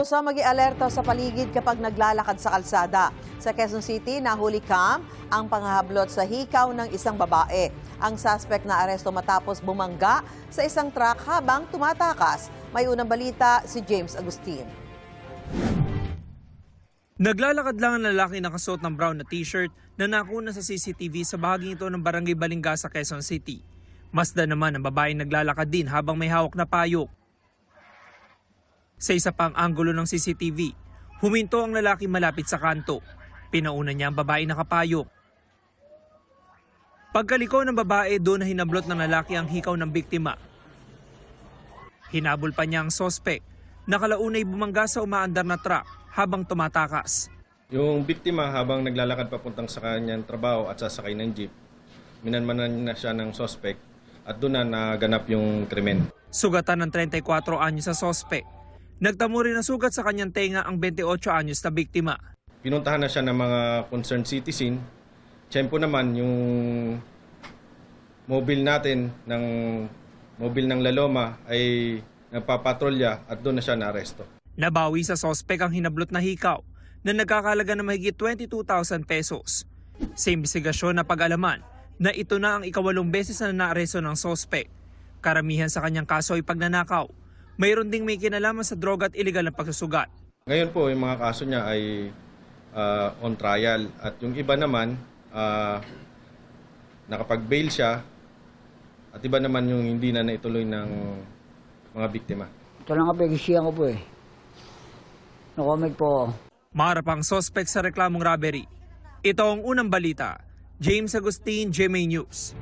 puso, mag-i-alerto sa paligid kapag naglalakad sa kalsada. Sa Quezon City, nahuli Cam ang panghahablot sa hikaw ng isang babae. Ang suspect na aresto matapos bumangga sa isang truck habang tumatakas. May unang balita si James Agustin. Naglalakad lang ang lalaki nakasuot ng brown na t-shirt na nakuna sa CCTV sa bahaging ito ng Barangay Balingga sa Quezon City. Masdan naman ang babaeng naglalakad din habang may hawak na payok. Sa isa pang anggulo ng CCTV, huminto ang lalaki malapit sa kanto. Pinauna niya ang babae nakapayok. Pagkaliko ng babae, doon na hinablot ng lalaki ang hikaw ng biktima. Hinabol pa niya ang sospek. Nakalaunay bumangga sa umaandar na truck habang tumatakas. Yung biktima habang naglalakad papuntang sa kanyang trabaho at sasakay ng jeep, minanmanan na siya ng sospek at doon na naganap yung krimen. Sugatan ng 34 anyos sa sospek. Nagtamo rin ng sugat sa kanyang tenga ang 28 anyos na biktima. Pinuntahan na siya ng mga concerned citizen. Tiyempo naman yung mobile natin ng Laloma ay nagpapatrolya at doon na siya naaresto. Nabawi sa sospek ang hinablot na hikaw na nagkakalaga ng mahigit 22,000 pesos. Sa imbestigasyon na pag-alaman na ito na ang ikawalong beses na naaresto ng sospek. Karamihan sa kanyang kaso ay pagnanakaw. Mayroon ding may kinalaman sa droga at iligal na pagsusugat. Ngayon po, yung mga kaso niya ay on trial at yung iba naman nakapag-bail siya at iba naman yung hindi na naituloy ng mga biktima. Ito lang ang pag-isiyan ko po eh. Nakomment po ako. Maharap ang sospek sa reklamong robbery. Ito ang unang balita. James Agustin, GMA News.